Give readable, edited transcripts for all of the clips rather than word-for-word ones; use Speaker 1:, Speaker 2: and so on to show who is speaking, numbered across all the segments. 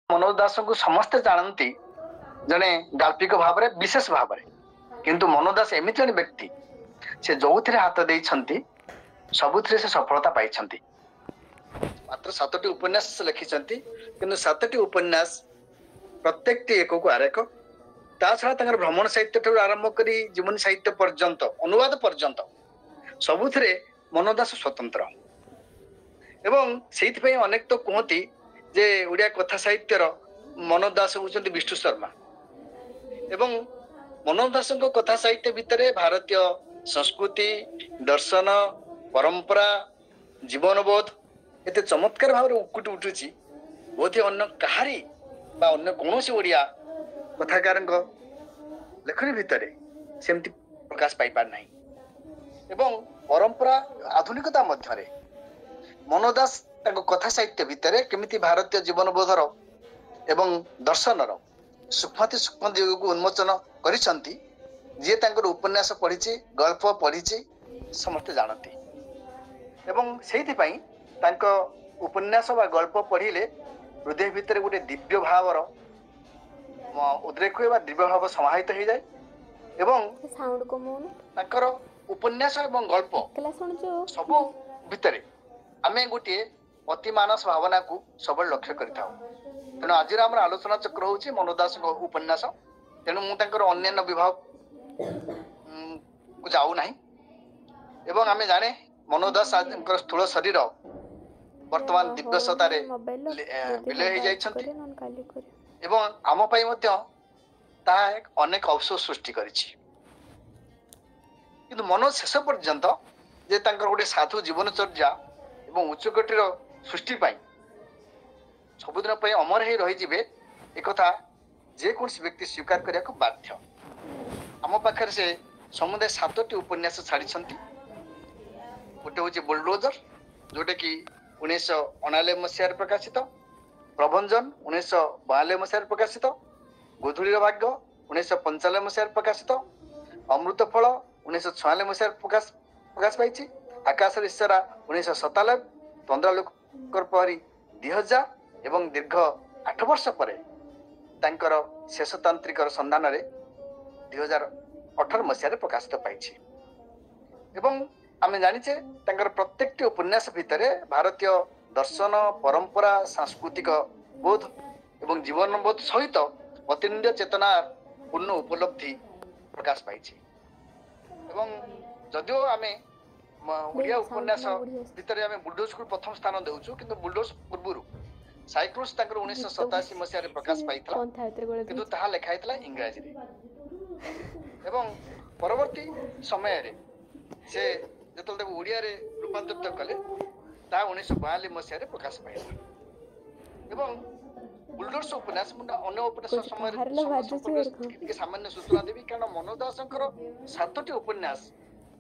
Speaker 1: मनोज दास को समस्ते जानती जने गाल्पिक भाव में विशेष भाव में किंतु मनोज दास एमती जन व्यक्ति से जो हाथ दे सबुथिरे से सफलता पाई मात्र 7टी उपन्यास लिखिं किंतु 7टी उपन्यास प्रत्येक एक को आरेक ता छड़ा भ्रमण साहित्य ठूँ आरंभ कर जीवनी साहित्य पर्यंत अनुवाद पर्यंत सबुथिरे मनोज दास स्वतंत्र एवं से अनेक तो कहती जे ओडिया कथा साहित्यर मनोज दास होउछन्ति विष्णु शर्मा एवं मनोज दास कथा साहित्य भितर भारतीय संस्कृति दर्शन परंपरा जीवनबोध एते चमत्कार भाव उकुट उठुची बोधे अन्य कहारी बा अन्य कौन ओडिया कथाकार लेखनी भितर सेमती प्रकाश पाई पार नहीं एवं परंपरा आधुनिकता मध्यरे मनोज दास कथा साहित्य भितर केमिति भारतीय जीवनबोधर एवं दर्शनर सूक्ष्मति सूक्ष्म दिग को उन्मोचन करिसंती जे तांकर उपन्यास पढ़ी गल्प पढ़ी समस्त जानती एवं सेहिति पई तांको उपन्यास बा गल्प पढ़िले हृदय भितर गोटे दिव्य भावर उद्रेक हुए दिव्य भाव समाहित हो जाए एवं तांकर उपन्यास एवं गल्प सब भितर आमे गोटे अति मानस भावना को सब लक्ष्य करता तेणु आज आलोचना चक्र हूँ मनोज दास उपन्यास तेणु मुझे अन्य विभाग को जाऊ नहीं एवं आमे जाने मनोज दास स्थूल शरीर वर्तमान दिव्यसतार विलय हो जाइछन्ति एवं आम पाई मध्य ताहा अनेक अवसर सृष्टि करिछि किंतु मनोज शेष पर्यंत जे तांकर गोटे साधु जीवनचर्या एवं उच्चकोटीर सृष्टि पाई सबुदिन पर अमर ही रही एक जेको व्यक्ति स्वीकार करने को बाध्य आम पाखे से समुदाय 7टी उपन्यास छाड़ी गोटे हूँ बुलडोजर जोटा कि 1999 मसीह प्रकाशित प्रभंजन 1992 मसीह प्रकाशित गोधूलीर भाग्य 1995 मसीह प्रकाशित अमृतफल 1996 मसीह प्रकाश पाई आकाश ईश्वरा 1997 15 लोक प्रहरी 2000 एवं दीर्घ 8 वर्ष पर तांकर शेषतांत्रिक संधान 2018 मसीह प्रकाशित पाई एवं आमे जानिचे तांकर प्रत्येकटी उपन्यास भितर भारतीय दर्शन परंपरा सांस्कृतिक बोध एवं जीवन बोध सहित अतिनिंद चेतना पूर्ण उपलब्धि प्रकाश पाई एवं जदिओ आमे ओडिया उपन्यास भितर आमे बुलडोज को प्रथम स्थान देउछु किंतु बुलडोज पूर्वरु साइक्लोस तांकर 1987 मसीह प्रकाश पाइतला किंतु ताहा लेखा हितला इंग्रजी रे एवं परवर्ती समय रे से जतल देव ओडिया रे रूपांतरित कले ता 1942 मसीह प्रकाश पाइला एवं बुलडोज उपन्यास अन्य उपन्यास समय सामान्य सूचना देवी कारण मनोज दासंकर 7टी उपन्यास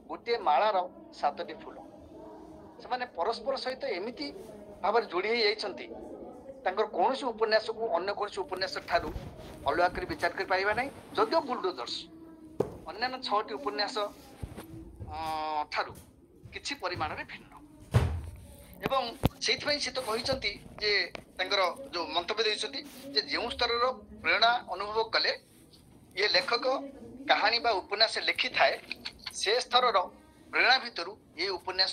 Speaker 1: गोटे मालार 7टी फूल से परस्पर सहित एमती भाव जोड़ी हो जाइछन्ति कौन उपन्यास को अन्य कौन उपन्यास ठारू अलग कर विचार कर पारिबा नहीं जदिओ बुलडोजर्स अन्य 6टी उपन्यास ठारू किछि परिमाण रे भिन्न एवं सेइथि से तो कहिसंती जे तांकर जो मंतव्य देइसंती जे जेउ स्तर रो प्रेरणा अनुभव कले ये लेखक कहानी बा उपन्यास लिखि थाए से स्तर प्रेरणा भितर ये उपन्यास